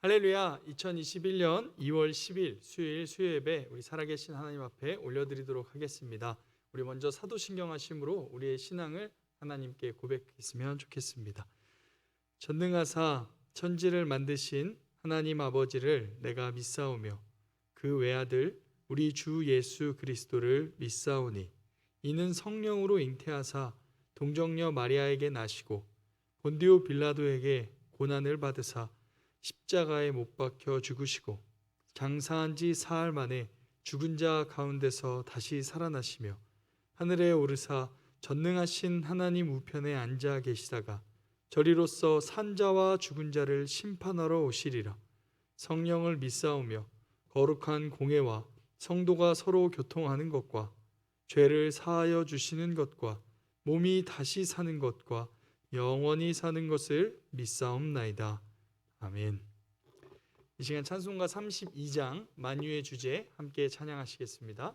할렐루야. 2021년 2월 10일 수요일 수요예배 우리 살아계신 하나님 앞에 올려드리도록 하겠습니다. 우리 먼저 사도신경 하심으로 우리의 신앙을 하나님께 고백했으면 좋겠습니다. 전능하사 천지를 만드신 하나님 아버지를 내가 믿사오며 그 외아들 우리 주 예수 그리스도를 믿사오니 이는 성령으로 잉태하사 동정녀 마리아에게 나시고 본디오 빌라도에게 고난을 받으사 십자가에 못 박혀 죽으시고 장사한 지 사흘 만에 죽은 자 가운데서 다시 살아나시며 하늘에 오르사 전능하신 하나님 우편에 앉아 계시다가 저리로서 산 자와 죽은 자를 심판하러 오시리라. 성령을 믿사오며 거룩한 공회와 성도가 서로 교통하는 것과 죄를 사하여 주시는 것과 몸이 다시 사는 것과 영원히 사는 것을 믿사옵나이다. 아멘. 이 시간 찬송가 32장 만유의 주제 함께 찬양하시겠습니다.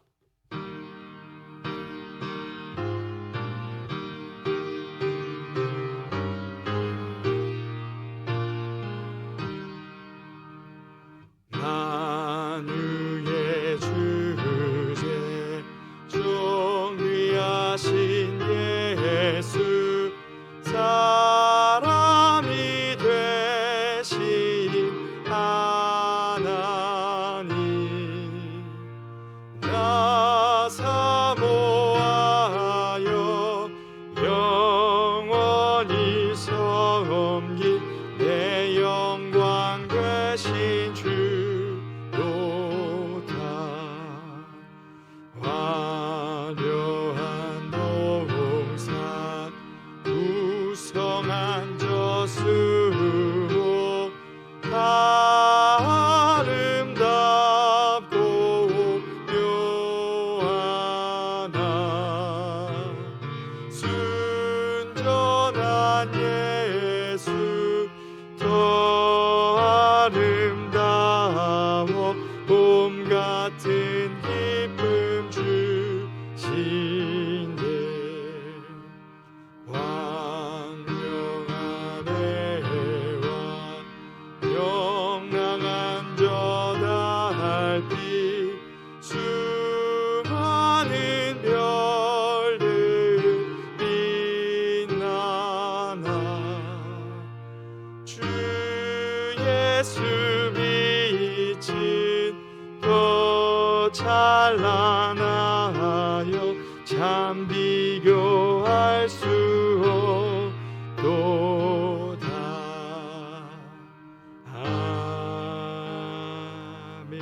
만유의 주제 존귀하신 예수 사람이 되신 하나님 나 사모하여 영원히 섬길 내 영광 되신 주로다. 화려한 동산 우성한 저수로 아름답고 묘하나 순전한 예수 더 아름다워 봄 같은 기쁨 주시네. 광명한 해와 영랑한 저 달빛 수많은 별들 빛나나 주 예수 빛은 더 찬란하여 참 비교할 수 없도다. 아멘.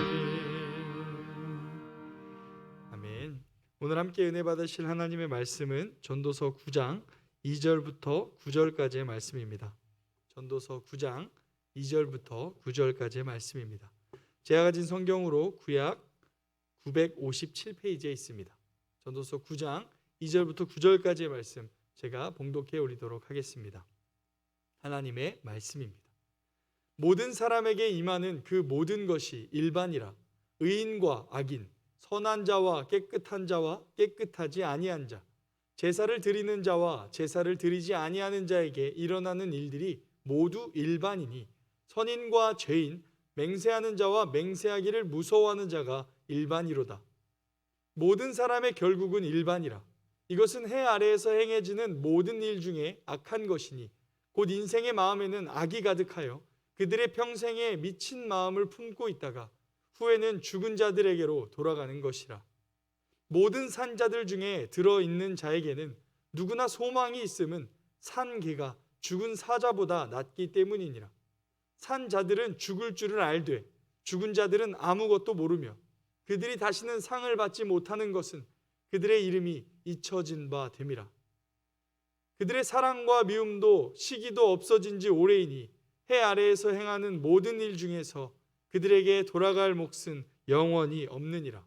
아멘. 오늘 함께 은혜 받으실 하나님의 말씀은 전도서 9장 2절부터 9절까지의 말씀입니다. 전도서 9장 2절부터 9절까지의 말씀입니다. 제가 가진 성경으로 구약 957페이지에 있습니다. 전도서 9장 2절부터 9절까지의 말씀 제가 봉독해 올리도록 하겠습니다. 하나님의 말씀입니다. 모든 사람에게 임하는 그 모든 것이 일반이라. 의인과 악인, 선한 자와 깨끗한 자와 깨끗하지 아니한 자, 제사를 드리는 자와 제사를 드리지 아니하는 자에게 일어나는 일들이 모두 일반이니 선인과 죄인, 맹세하는 자와 맹세하기를 무서워하는 자가 일반이로다. 모든 사람의 결국은 일반이라. 이것은 해 아래에서 행해지는 모든 일 중에 악한 것이니 곧 인생의 마음에는 악이 가득하여 그들의 평생에 미친 마음을 품고 있다가 후에는 죽은 자들에게로 돌아가는 것이라. 모든 산자들 중에 들어있는 자에게는 누구나 소망이 있음은 산 개가 죽은 사자보다 낫기 때문이니라. 산 자들은 죽을 줄을 알되 죽은 자들은 아무것도 모르며 그들이 다시는 상을 받지 못하는 것은 그들의 이름이 잊혀진 바 됨이라. 그들의 사랑과 미움도 시기도 없어진 지 오래이니 해 아래에서 행하는 모든 일 중에서 그들에게 돌아갈 몫은 영원히 없느니라.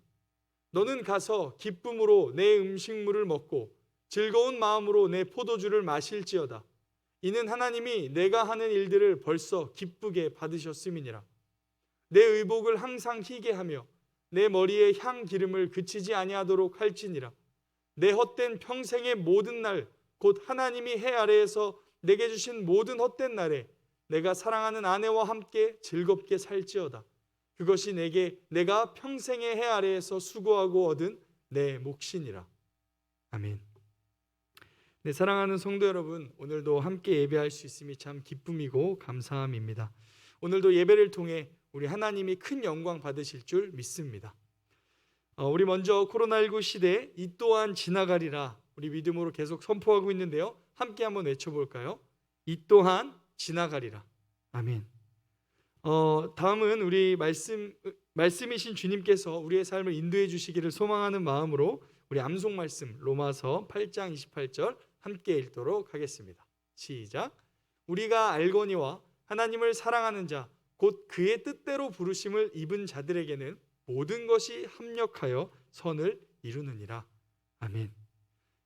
너는 가서 기쁨으로 내 음식물을 먹고 즐거운 마음으로 내 포도주를 마실지어다. 이는 하나님이 내가 하는 일들을 벌써 기쁘게 받으셨음이니라. 내 의복을 항상 희게 하며 내 머리에 향 기름을 그치지 아니하도록 할지니라. 내 헛된 평생의 모든 날 곧 하나님이 해 아래에서 내게 주신 모든 헛된 날에 내가 사랑하는 아내와 함께 즐겁게 살지어다. 그것이 내가 평생의 해 아래에서 수고하고 얻은 내 몫이니라. 아멘. 네, 사랑하는 성도 여러분, 오늘도 함께 예배할 수 있음이 참 기쁨이고 감사함입니다. 오늘도 예배를 통해 우리 하나님이 큰 영광 받으실 줄 믿습니다. 우리 먼저 코로나19 시대 이 또한 지나가리라 우리 믿음으로 계속 선포하고 있는데요. 함께 한번 외쳐볼까요? 이 또한 지나가리라. 아멘. 다음은 우리 말씀이신 주님께서 우리의 삶을 인도해 주시기를 소망하는 마음으로 우리 암송 말씀 로마서 8장 28절 함께 읽도록 하겠습니다. 시작. 우리가 알거니와 하나님을 사랑하는 자 곧 그의 뜻대로 부르심을 입은 자들에게는 모든 것이 합력하여 선을 이루느니라. 아멘.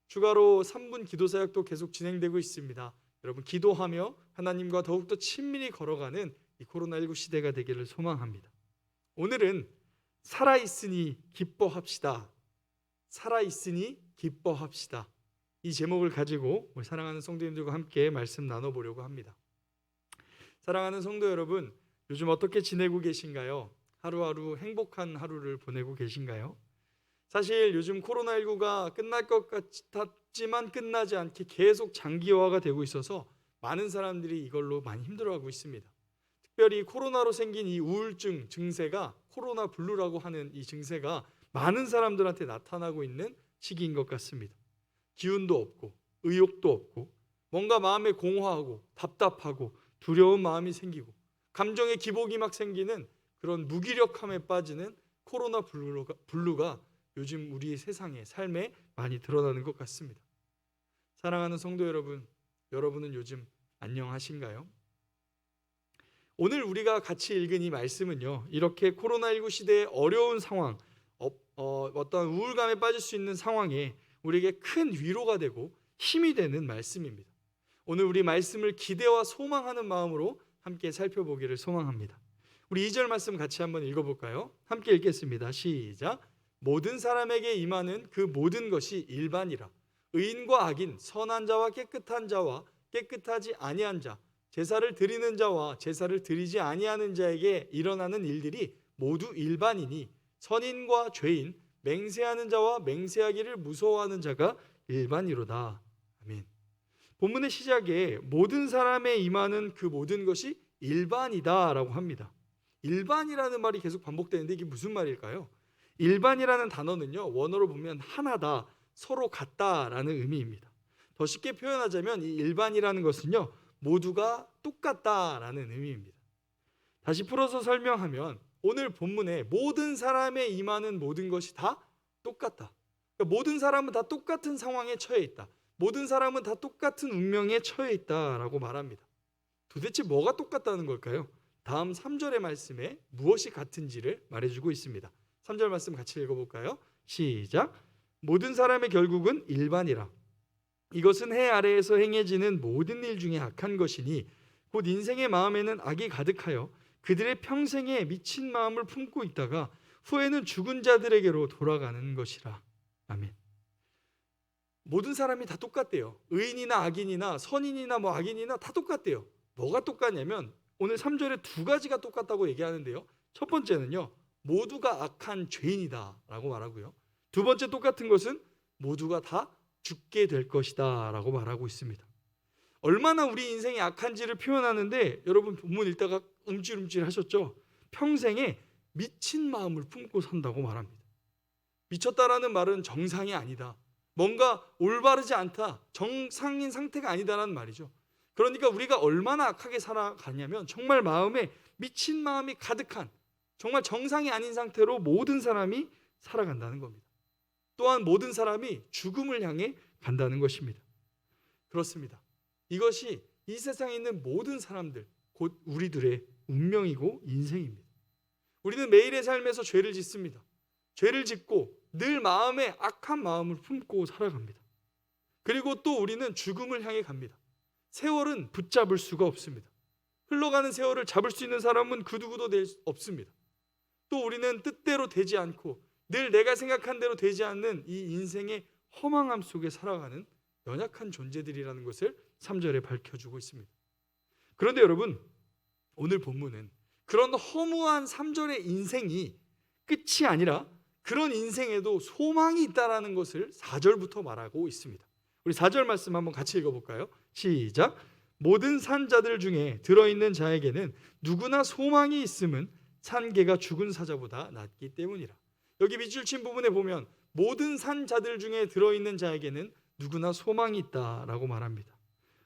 추가로 3분 기도 사역도 계속 진행되고 있습니다. 여러분 기도하며 하나님과 더욱더 친밀히 걸어가는 이 코로나19 시대가 되기를 소망합니다. 오늘은 살아있으니 기뻐합시다. 살아있으니 기뻐합시다. 이 제목을 가지고 우리 사랑하는 성도님들과 함께 말씀 나눠보려고 합니다. 사랑하는 성도 여러분, 요즘 어떻게 지내고 계신가요? 하루하루 행복한 하루를 보내고 계신가요? 사실 요즘 코로나19가 끝날 것 같지만 끝나지 않게 계속 장기화가 되고 있어서 많은 사람들이 이걸로 많이 힘들어하고 있습니다. 특별히 코로나로 생긴 이 우울증 증세가 코로나 블루라고 하는 이 증세가 많은 사람들한테 나타나고 있는 시기인 것 같습니다. 기운도 없고 의욕도 없고 뭔가 마음에 공허하고 답답하고 두려운 마음이 생기고 감정의 기복이 막 생기는 그런 무기력함에 빠지는 코로나 블루가 요즘 우리 세상에 삶에 많이 드러나는 것 같습니다. 사랑하는 성도 여러분, 여러분은 요즘 안녕하신가요? 오늘 우리가 같이 읽은 이 말씀은요, 이렇게 코로나19 시대의 어려운 상황, 어떤 우울감에 빠질 수 있는 상황에 우리에게 큰 위로가 되고 힘이 되는 말씀입니다. 오늘 우리 말씀을 기대와 소망하는 마음으로 함께 살펴보기를 소망합니다. 우리 2절 말씀 같이 한번 읽어볼까요? 함께 읽겠습니다. 시작. 모든 사람에게 임하는 그 모든 것이 일반이라. 의인과 악인, 선한 자와 깨끗한 자와 깨끗하지 아니한 자, 제사를 드리는 자와 제사를 드리지 아니하는 자에게 일어나는 일들이 모두 일반이니 선인과 죄인, 맹세하는 자와 맹세하기를 무서워하는 자가 일반이로다. 아멘. 본문의 시작에 모든 사람에 임하는 그 모든 것이 일반이다라고 합니다. 일반이라는 말이 계속 반복되는데 이게 무슨 말일까요? 일반이라는 단어는요, 원어로 보면 하나다, 서로 같다라는 의미입니다. 더 쉽게 표현하자면 이 일반이라는 것은요, 모두가 똑같다라는 의미입니다. 다시 풀어서 설명하면 오늘 본문에 모든 사람에 임하는 모든 것이 다 똑같다. 그러니까 모든 사람은 다 똑같은 상황에 처해 있다. 모든 사람은 다 똑같은 운명에 처해 있다라고 말합니다. 도대체 뭐가 똑같다는 걸까요? 다음 3절의 말씀에 무엇이 같은지를 말해주고 있습니다. 3절 말씀 같이 읽어볼까요? 시작. 모든 사람의 결국은 일반이라. 이것은 해 아래에서 행해지는 모든 일 중에 악한 것이니 곧 인생의 마음에는 악이 가득하여 그들의 평생에 미친 마음을 품고 있다가 후에는 죽은 자들에게로 돌아가는 것이라. 아멘. 모든 사람이 다 똑같대요. 의인이나 악인이나 선인이나 악인이나 다 똑같대요. 뭐가 똑같냐면 오늘 3절에 두 가지가 똑같다고 얘기하는데요. 첫 번째는요, 모두가 악한 죄인이다 라고 말하고요. 두 번째 똑같은 것은 모두가 다 죽게 될 것이다 라고 말하고 있습니다. 얼마나 우리 인생이 악한지를 표현하는데 여러분 본문 읽다가 움찔움찔 하셨죠? 평생에 미친 마음을 품고 산다고 말합니다. 미쳤다라는 말은 정상이 아니다. 뭔가 올바르지 않다. 정상인 상태가 아니다라는 말이죠. 그러니까 우리가 얼마나 악하게 살아가냐면 정말 마음에 미친 마음이 가득한 정말 정상이 아닌 상태로 모든 사람이 살아간다는 겁니다. 또한 모든 사람이 죽음을 향해 간다는 것입니다. 그렇습니다. 이것이 이 세상에 있는 모든 사람들, 곧 우리들의 운명이고 인생입니다. 우리는 매일의 삶에서 죄를 짓습니다. 죄를 짓고 늘 마음에 악한 마음을 품고 살아갑니다. 그리고 또 우리는 죽음을 향해 갑니다. 세월은 붙잡을 수가 없습니다. 흘러가는 세월을 잡을 수 있는 사람은 그 누구도 없습니다. 또 우리는 뜻대로 되지 않고 늘 내가 생각한 대로 되지 않는 이 인생의 허망함 속에 살아가는 연약한 존재들이라는 것을 3절에 밝혀주고 있습니다. 그런데 여러분, 오늘 본문은 그런 허무한 3절의 인생이 끝이 아니라 그런 인생에도 소망이 있다라는 것을 4절부터 말하고 있습니다. 우리 4절 말씀 한번 같이 읽어볼까요? 시작. 모든 산 자들 중에 들어있는 자에게는 누구나 소망이 있음은 산 개가 죽은 사자보다 낫기 때문이라. 여기 밑줄 친 부분에 보면 모든 산 자들 중에 들어있는 자에게는 누구나 소망이 있다라고 말합니다.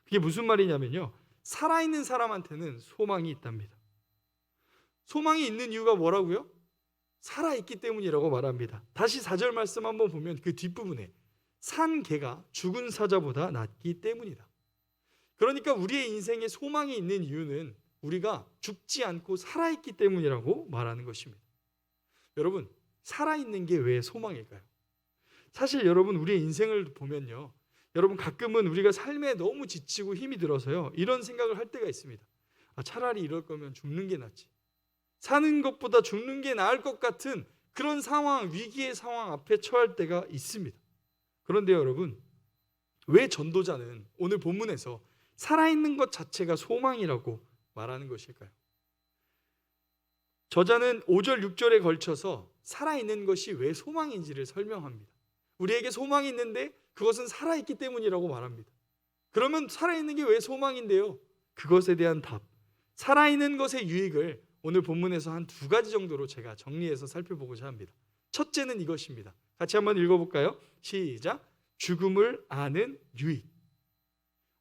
그게 무슨 말이냐면요, 살아있는 사람한테는 소망이 있답니다. 소망이 있는 이유가 뭐라고요? 살아있기 때문이라고 말합니다. 다시 4절 말씀 한번 보면 그 뒷부분에 산 개가 죽은 사자보다 낫기 때문이다. 그러니까 우리의 인생에 소망이 있는 이유는 우리가 죽지 않고 살아있기 때문이라고 말하는 것입니다. 여러분, 살아있는 게 왜 소망일까요? 사실 여러분, 우리의 인생을 보면요, 여러분 가끔은 우리가 삶에 너무 지치고 힘이 들어서요, 이런 생각을 할 때가 있습니다. 차라리 이럴 거면 죽는 게 낫지. 사는 것보다 죽는 게 나을 것 같은 그런 상황, 위기의 상황 앞에 처할 때가 있습니다. 그런데 여러분, 왜 전도자는 오늘 본문에서 살아있는 것 자체가 소망이라고 말하는 것일까요? 저자는 5절, 6절에 걸쳐서 살아있는 것이 왜 소망인지를 설명합니다. 우리에게 소망이 있는데 그것은 살아있기 때문이라고 말합니다. 그러면 살아있는 게 왜 소망인데요? 그것에 대한 답, 살아있는 것의 유익을 오늘 본문에서 한 2가지 정도로 제가 정리해서 살펴보고자 합니다. 첫째는 이것입니다. 같이 한번 읽어볼까요? 시작. 죽음을 아는 유익.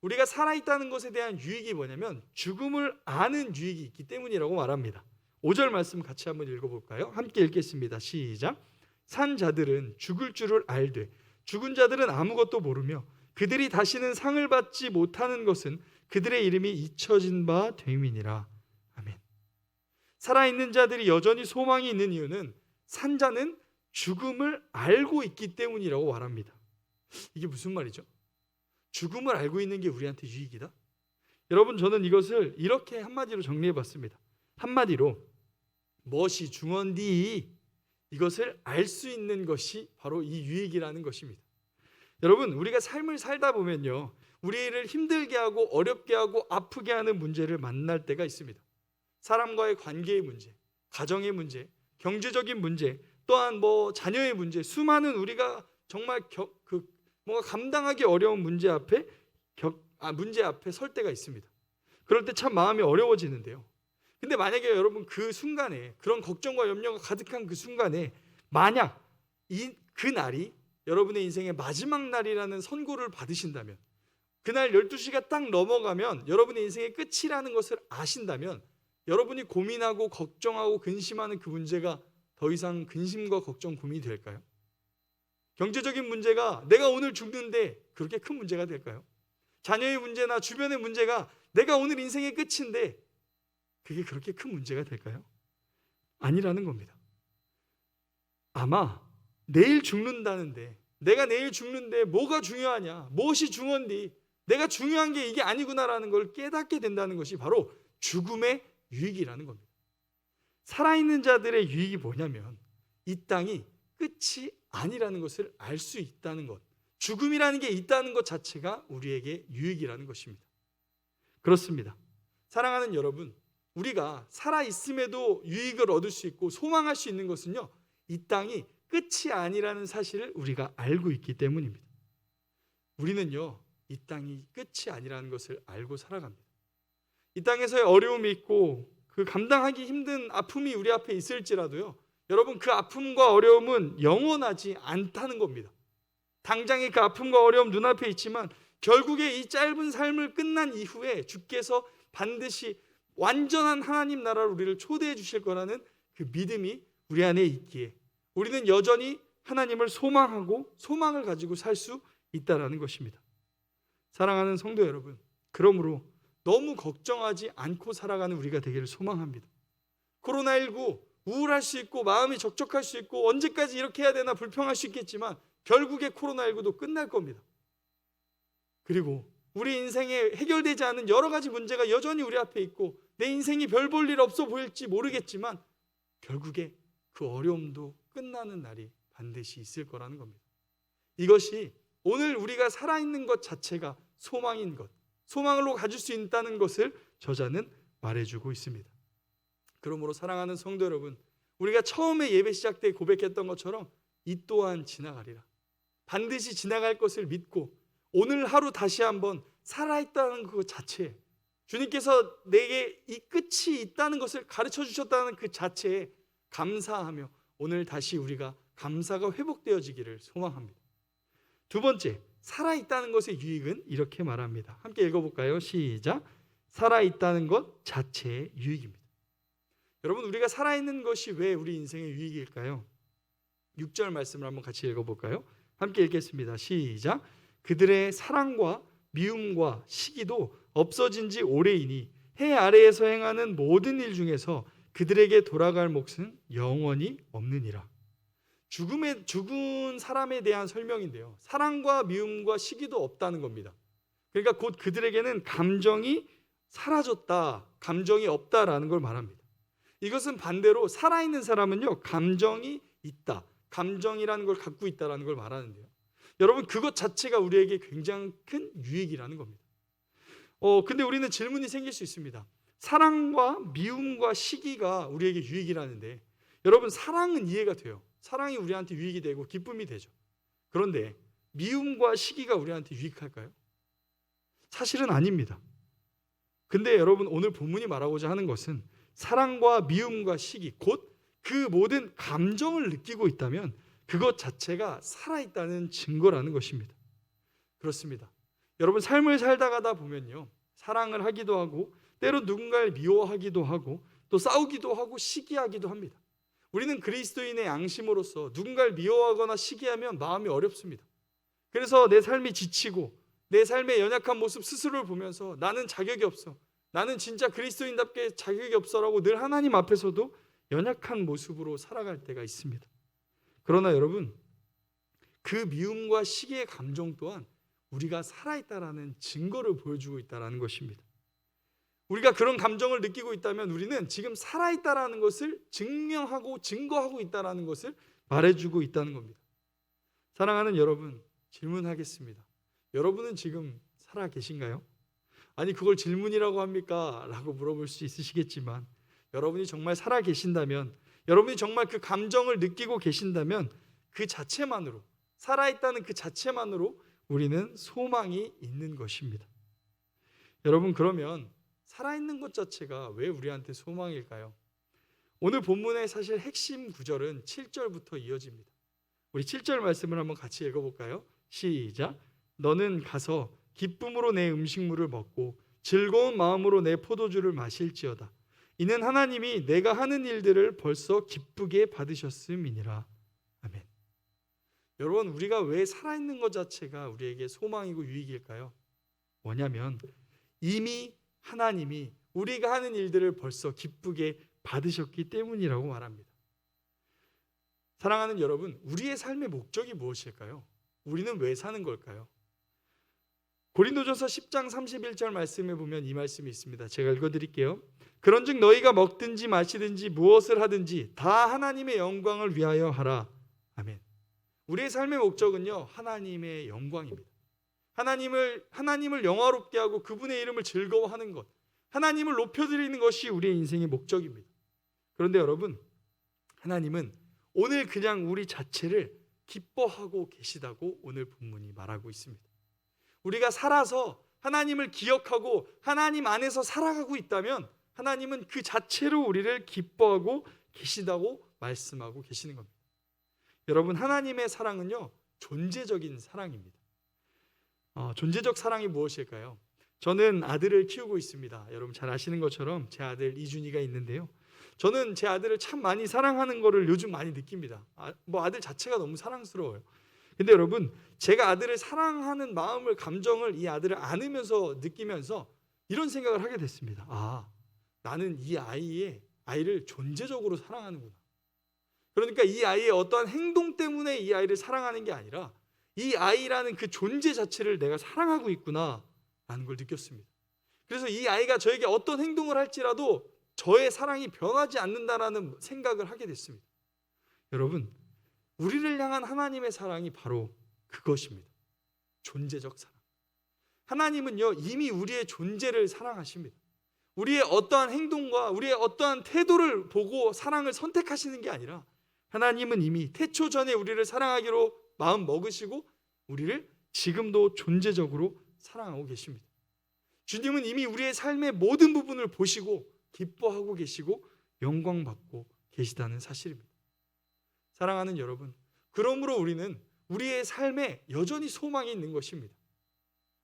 우리가 살아있다는 것에 대한 유익이 뭐냐면 죽음을 아는 유익이 있기 때문이라고 말합니다. 5절 말씀 같이 한번 읽어볼까요? 함께 읽겠습니다. 시작. 산 자들은 죽을 줄을 알되 죽은 자들은 아무것도 모르며 그들이 다시는 상을 받지 못하는 것은 그들의 이름이 잊혀진 바 됨이니라. 아멘. 살아있는 자들이 여전히 소망이 있는 이유는 산자는 죽음을 알고 있기 때문이라고 말합니다. 이게 무슨 말이죠? 죽음을 알고 있는 게 우리한테 유익이다? 여러분, 저는 이것을 이렇게 한마디로 정리해봤습니다. 한마디로 무엇이 중언디, 이것을 알 수 있는 것이 바로 이 유익이라는 것입니다. 여러분, 우리가 삶을 살다 보면요, 우리를 힘들게 하고 어렵게 하고 아프게 하는 문제를 만날 때가 있습니다. 사람과의 관계의 문제, 가정의 문제, 경제적인 문제, 또한 자녀의 문제, 수많은 우리가 정말 뭔가 감당하기 어려운 문제 앞에 설 때가 있습니다. 그럴 때 참 마음이 어려워지는데요. 근데 만약에 여러분 그 순간에 그런 걱정과 염려가 가득한 그 순간에 만약 그 날이 여러분의 인생의 마지막 날이라는 선고를 받으신다면, 그날 12시가 딱 넘어가면 여러분의 인생의 끝이라는 것을 아신다면 여러분이 고민하고 걱정하고 근심하는 그 문제가 더 이상 근심과 걱정, 고민이 될까요? 경제적인 문제가 내가 오늘 죽는데 그렇게 큰 문제가 될까요? 자녀의 문제나 주변의 문제가 내가 오늘 인생의 끝인데 그게 그렇게 큰 문제가 될까요? 아니라는 겁니다. 아마 내일 죽는다는데, 내가 내일 죽는데 뭐가 중요하냐, 무엇이 중요한디, 내가 중요한 게 이게 아니구나라는 걸 깨닫게 된다는 것이 바로 죽음의 유익이라는 겁니다. 살아있는 자들의 유익이 뭐냐면 이 땅이 끝이 아니라는 것을 알 수 있다는 것, 죽음이라는 게 있다는 것 자체가 우리에게 유익이라는 것입니다. 그렇습니다. 사랑하는 여러분, 우리가 살아있음에도 유익을 얻을 수 있고 소망할 수 있는 것은요, 이 땅이 끝이 아니라는 사실을 우리가 알고 있기 때문입니다. 우리는요, 이 땅이 끝이 아니라는 것을 알고 살아갑니다. 이 땅에서의 어려움이 있고 그 감당하기 힘든 아픔이 우리 앞에 있을지라도요, 여러분 그 아픔과 어려움은 영원하지 않다는 겁니다. 당장의 그 아픔과 어려움 눈앞에 있지만 결국에 이 짧은 삶을 끝난 이후에 주께서 반드시 완전한 하나님 나라로 우리를 초대해 주실 거라는 그 믿음이 우리 안에 있기에 우리는 여전히 하나님을 소망하고 소망을 가지고 살 수 있다는 것입니다. 사랑하는 성도 여러분, 그러므로 너무 걱정하지 않고 살아가는 우리가 되기를 소망합니다. 코로나19 우울할 수 있고 마음이 적적할 수 있고 언제까지 이렇게 해야 되나 불평할 수 있겠지만 결국에 코로나19도 끝날 겁니다. 그리고 우리 인생에 해결되지 않은 여러 가지 문제가 여전히 우리 앞에 있고 내 인생이 별 볼 일 없어 보일지 모르겠지만 결국에 그 어려움도 끝나는 날이 반드시 있을 거라는 겁니다. 이것이 오늘 우리가 살아있는 것 자체가 소망인 것, 소망으로 가질 수 있다는 것을 저자는 말해주고 있습니다. 그러므로 사랑하는 성도 여러분, 우리가 처음에 예배 시작 때 고백했던 것처럼 이 또한 지나가리라. 반드시 지나갈 것을 믿고 오늘 하루 다시 한번 살아있다는 그 자체, 주님께서 내게 이 끝이 있다는 것을 가르쳐 주셨다는 그 자체에 감사하며 오늘 다시 우리가 감사가 회복되어지기를 소망합니다. 두 번째, 살아있다는 것의 유익은 이렇게 말합니다. 함께 읽어볼까요? 시작. 살아있다는 것 자체의 유익입니다. 여러분, 우리가 살아있는 것이 왜 우리 인생의 유익일까요? 6절 말씀을 한번 같이 읽어볼까요? 함께 읽겠습니다. 시작. 그들의 사랑과 미움과 시기도 없어진 지 오래이니 해 아래에서 행하는 모든 일 중에서 그들에게 돌아갈 몫은 영원히 없느니라. 죽은 사람에 대한 설명인데요, 사랑과 미움과 시기도 없다는 겁니다. 그러니까 곧 그들에게는 감정이 사라졌다, 감정이 없다라는 걸 말합니다. 이것은 반대로 살아있는 사람은요, 감정이 있다, 감정이라는 걸 갖고 있다라는 걸 말하는데요, 여러분, 그것 자체가 우리에게 굉장히 큰 유익이라는 겁니다. 근데 우리는 질문이 생길 수 있습니다. 사랑과 미움과 시기가 우리에게 유익이라는데, 여러분, 사랑은 이해가 돼요. 사랑이 우리한테 유익이 되고 기쁨이 되죠. 그런데 미움과 시기가 우리한테 유익할까요? 사실은 아닙니다. 근데 여러분, 오늘 본문이 말하고자 하는 것은 사랑과 미움과 시기, 곧 그 모든 감정을 느끼고 있다면 그것 자체가 살아있다는 증거라는 것입니다. 그렇습니다. 여러분, 삶을 살다가다 보면요, 사랑을 하기도 하고 때로 누군가를 미워하기도 하고 또 싸우기도 하고 시기하기도 합니다. 우리는 그리스도인의 양심으로서 누군가를 미워하거나 시기하면 마음이 어렵습니다. 그래서 내 삶이 지치고 내 삶의 연약한 모습 스스로를 보면서 나는 자격이 없어, 나는 진짜 그리스도인답게 자격이 없어라고 늘 하나님 앞에서도 연약한 모습으로 살아갈 때가 있습니다. 그러나 여러분, 그 미움과 시기의 감정 또한 우리가 살아있다라는 증거를 보여주고 있다는 것입니다. 우리가 그런 감정을 느끼고 있다면 우리는 지금 살아있다라는 것을 증명하고 증거하고 있다는 것을 말해주고 있다는 겁니다. 사랑하는 여러분, 질문하겠습니다. 여러분은 지금 살아 계신가요? 아니, 그걸 질문이라고 합니까? 라고 물어볼 수 있으시겠지만, 여러분이 정말 살아 계신다면, 여러분이 정말 그 감정을 느끼고 계신다면 그 자체만으로, 살아있다는 그 자체만으로 우리는 소망이 있는 것입니다. 여러분, 그러면 살아있는 것 자체가 왜 우리한테 소망일까요? 오늘 본문의 사실 핵심 구절은 7절부터 이어집니다. 우리 7절 말씀을 한번 같이 읽어볼까요? 시작. 너는 가서 기쁨으로 내 음식물을 먹고 즐거운 마음으로 내 포도주를 마실지어다. 이는 하나님이 내가 하는 일들을 벌써 기쁘게 받으셨음이니라. 아멘. 여러분, 우리가 왜 살아있는 것 자체가 우리에게 소망이고 유익일까요? 뭐냐면 이미 하나님이 우리가 하는 일들을 벌써 기쁘게 받으셨기 때문이라고 말합니다. 사랑하는 여러분, 우리의 삶의 목적이 무엇일까요? 우리는 왜 사는 걸까요? 고린도전서 10장 31절 말씀에 보면 이 말씀이 있습니다. 제가 읽어드릴게요. 그런즉 너희가 먹든지 마시든지 무엇을 하든지 다 하나님의 영광을 위하여 하라. 아멘. 우리의 삶의 목적은요, 하나님의 영광입니다. 하나님을 영화롭게 하고 그분의 이름을 즐거워하는 것, 하나님을 높여드리는 것이 우리의 인생의 목적입니다. 그런데 여러분, 하나님은 오늘 그냥 우리 자체를 기뻐하고 계시다고 오늘 본문이 말하고 있습니다. 우리가 살아서 하나님을 기억하고 하나님 안에서 살아가고 있다면 하나님은 그 자체로 우리를 기뻐하고 계시다고 말씀하고 계시는 겁니다. 여러분, 하나님의 사랑은요, 존재적인 사랑입니다. 존재적 사랑이 무엇일까요? 저는 아들을 키우고 있습니다. 여러분 잘 아시는 것처럼 제 아들 이준이가 있는데요, 저는 제 아들을 참 많이 사랑하는 것을 요즘 많이 느낍니다. 아들 자체가 너무 사랑스러워요. 근데 여러분, 제가 아들을 사랑하는 마음을, 감정을 이 아들을 안으면서 느끼면서 이런 생각을 하게 됐습니다. 나는 이 아이를 존재적으로 사랑하는구나. 그러니까 이 아이의 어떠한 행동 때문에 이 아이를 사랑하는 게 아니라 이 아이라는 그 존재 자체를 내가 사랑하고 있구나 라는 걸 느꼈습니다. 그래서 이 아이가 저에게 어떤 행동을 할지라도 저의 사랑이 변하지 않는다라는 생각을 하게 됐습니다. 여러분, 우리를 향한 하나님의 사랑이 바로 그것입니다. 존재적 사랑. 하나님은요, 이미 우리의 존재를 사랑하십니다. 우리의 어떠한 행동과 우리의 어떠한 태도를 보고 사랑을 선택하시는 게 아니라 하나님은 이미 태초 전에 우리를 사랑하기로 마음 먹으시고 우리를 지금도 존재적으로 사랑하고 계십니다. 주님은 이미 우리의 삶의 모든 부분을 보시고 기뻐하고 계시고 영광받고 계시다는 사실입니다. 사랑하는 여러분, 그러므로 우리는 우리의 삶에 여전히 소망이 있는 것입니다.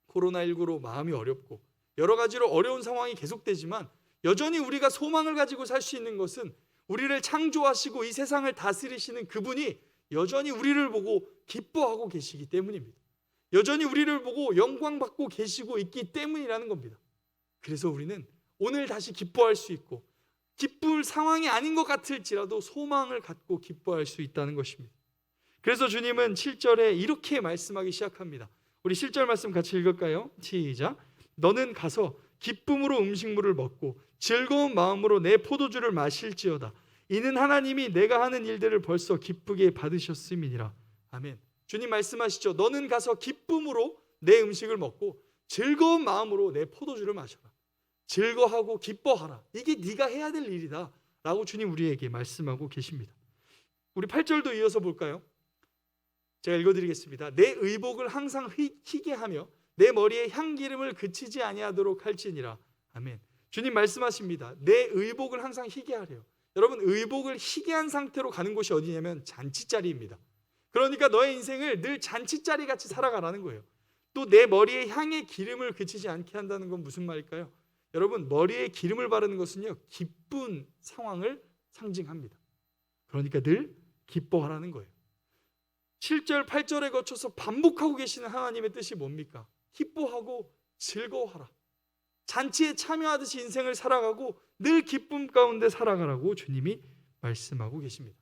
코로나19로 마음이 어렵고 여러 가지로 어려운 상황이 계속되지만 여전히 우리가 소망을 가지고 살 수 있는 것은 우리를 창조하시고 이 세상을 다스리시는 그분이 여전히 우리를 보고 기뻐하고 계시기 때문입니다. 여전히 우리를 보고 영광받고 계시고 있기 때문이라는 겁니다. 그래서 우리는 오늘 다시 기뻐할 수 있고 기쁠 상황이 아닌 것 같을지라도 소망을 갖고 기뻐할 수 있다는 것입니다. 그래서 주님은 7절에 이렇게 말씀하기 시작합니다. 우리 7절 말씀 같이 읽을까요? 시작. 너는 가서 기쁨으로 음식물을 먹고 즐거운 마음으로 내 포도주를 마실지어다. 이는 하나님이 내가 하는 일들을 벌써 기쁘게 받으셨음이니라. 아멘. 주님 말씀하시죠. 너는 가서 기쁨으로 내 음식을 먹고 즐거운 마음으로 내 포도주를 마셔라. 즐거워하고 기뻐하라. 이게 네가 해야 될 일이다 라고 주님 우리에게 말씀하고 계십니다. 우리 8절도 이어서 볼까요? 제가 읽어드리겠습니다. 내 의복을 항상 희게 하며 내 머리에 향기름을 그치지 아니하도록 할지니라. 아멘. 주님 말씀하십니다. 내 의복을 항상 희게 하래요. 여러분, 의복을 희게 한 상태로 가는 곳이 어디냐면 잔치자리입니다. 그러니까 너의 인생을 늘 잔치자리 같이 살아가라는 거예요. 또 내 머리에 향의 기름을 그치지 않게 한다는 건 무슨 말일까요? 여러분, 머리에 기름을 바르는 것은요, 기쁜 상황을 상징합니다. 그러니까 늘 기뻐하라는 거예요. 7절, 8절에 거쳐서 반복하고 계시는 하나님의 뜻이 뭡니까? 기뻐하고 즐거워하라. 잔치에 참여하듯이 인생을 살아가고 늘 기쁨 가운데 살아가라고 주님이 말씀하고 계십니다.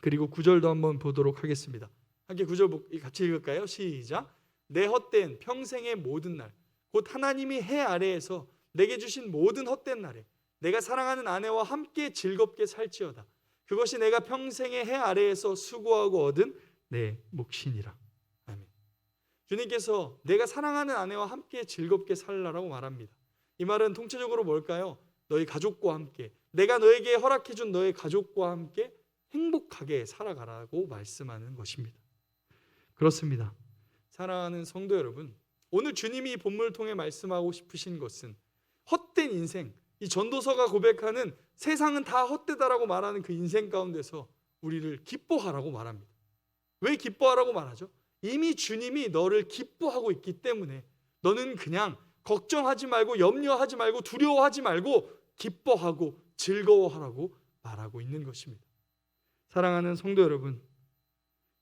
그리고 9절도 한번 보도록 하겠습니다. 함께 9절 같이 읽을까요? 시작. 내 헛된 평생의 모든 날, 곧 하나님이 해 아래에서 내게 주신 모든 헛된 날에 내가 사랑하는 아내와 함께 즐겁게 살지어다. 그것이 내가 평생의 해 아래에서 수고하고 얻은 내 몫이니라. 아멘. 주님께서 내가 사랑하는 아내와 함께 즐겁게 살라라고 말합니다. 이 말은 통째적으로 뭘까요? 너희 가족과 함께, 내가 너에게 허락해 준 너의 가족과 함께 행복하게 살아가라고 말씀하는 것입니다. 그렇습니다. 사랑하는 성도 여러분, 오늘 주님이 이 본문을 통해 말씀하고 싶으신 것은 헛된 인생, 이 전도서가 고백하는 세상은 다 헛되다라고 말하는 그 인생 가운데서 우리를 기뻐하라고 말합니다. 왜 기뻐하라고 말하죠? 이미 주님이 너를 기뻐하고 있기 때문에 너는 그냥 걱정하지 말고 염려하지 말고 두려워하지 말고 기뻐하고 즐거워하라고 말하고 있는 것입니다. 사랑하는 성도 여러분,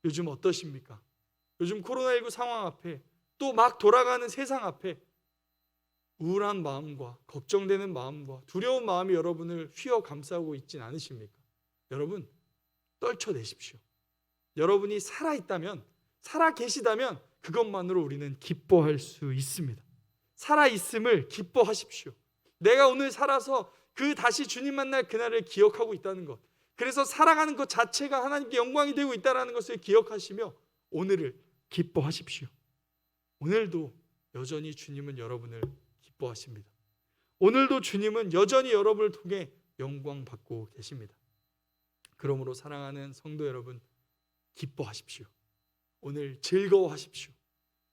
요즘 어떠십니까? 요즘 코로나19 상황 앞에 또 막 돌아가는 세상 앞에 우울한 마음과 걱정되는 마음과 두려운 마음이 여러분을 휘어 감싸고 있진 않으십니까? 여러분, 떨쳐내십시오. 여러분이 살아있다면, 살아계시다면 그것만으로 우리는 기뻐할 수 있습니다. 살아있음을 기뻐하십시오. 내가 오늘 살아서 그 다시 주님 만날 그날을 기억하고 있다는 것, 그래서 살아가는 것 자체가 하나님께 영광이 되고 있다는 것을 기억하시며 오늘을 기뻐하십시오. 오늘도 여전히 주님은 여러분을 기뻐하십니다. 오늘도 주님은 여전히 여러분을 통해 영광 받고 계십니다. 그러므로 사랑하는 성도 여러분, 기뻐하십시오. 오늘 즐거워하십시오.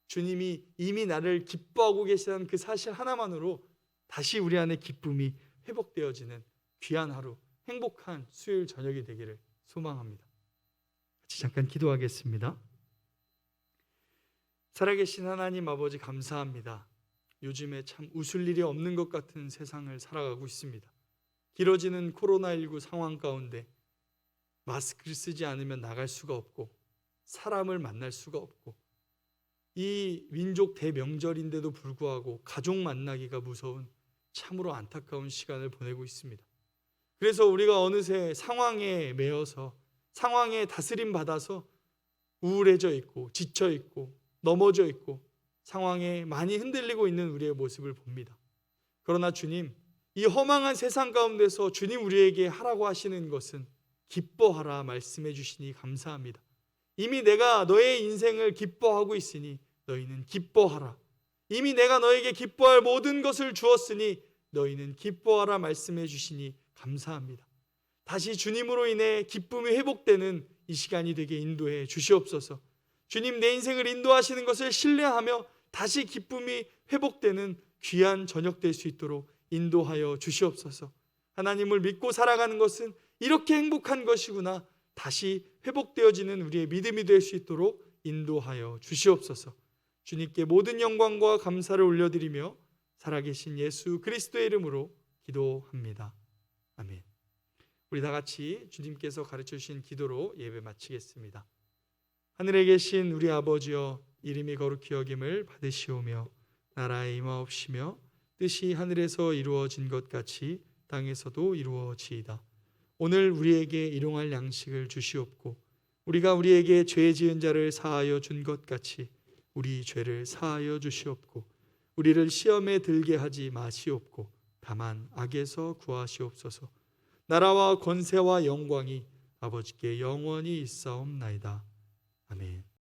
주님이 이미 나를 기뻐하고 계시다는 그 사실 하나만으로 다시 우리 안에 기쁨이 회복되어지는 귀한 하루, 행복한 수요일 저녁이 되기를 소망합니다. 같이 잠깐 기도하겠습니다. 살아계신 하나님 아버지, 감사합니다. 요즘에 참 웃을 일이 없는 것 같은 세상을 살아가고 있습니다. 길어지는 코로나19 상황 가운데 마스크를 쓰지 않으면 나갈 수가 없고 사람을 만날 수가 없고 이 민족 대명절인데도 불구하고 가족 만나기가 무서운 참으로 안타까운 시간을 보내고 있습니다. 그래서 우리가 어느새 상황에 매여서 상황에 다스림 받아서 우울해져 있고 지쳐 있고 넘어져 있고 상황에 많이 흔들리고 있는 우리의 모습을 봅니다. 그러나 주님, 이 허망한 세상 가운데서 주님 우리에게 하라고 하시는 것은 기뻐하라 말씀해 주시니 감사합니다. 이미 내가 너의 인생을 기뻐하고 있으니 너희는 기뻐하라. 이미 내가 너에게 기뻐할 모든 것을 주었으니 너희는 기뻐하라 말씀해 주시니 감사합니다. 다시 주님으로 인해 기쁨이 회복되는 이 시간이 되게 인도해 주시옵소서. 주님, 내 인생을 인도하시는 것을 신뢰하며 다시 기쁨이 회복되는 귀한 저녁 될 수 있도록 인도하여 주시옵소서. 하나님을 믿고 살아가는 것은 이렇게 행복한 것이구나, 다시 회복되어지는 우리의 믿음이 될 수 있도록 인도하여 주시옵소서. 주님께 모든 영광과 감사를 올려드리며 살아계신 예수 그리스도의 이름으로 기도합니다. 아멘. 우리 다 같이 주님께서 가르쳐 주신 기도로 예배 마치겠습니다. 하늘에 계신 우리 아버지여, 이름이 거룩히 여김을 받으시오며 나라에 임하옵시며 뜻이 하늘에서 이루어진 것 같이 땅에서도 이루어지이다. 오늘 우리에게 일용할 양식을 주시옵고 우리가 우리에게 죄 지은 자를 사하여 준 것 같이 우리 죄를 사하여 주시옵고 우리를 시험에 들게 하지 마시옵고 다만 악에서 구하시옵소서. 나라와 권세와 영광이 아버지께 영원히 있사옵나이다. 아멘.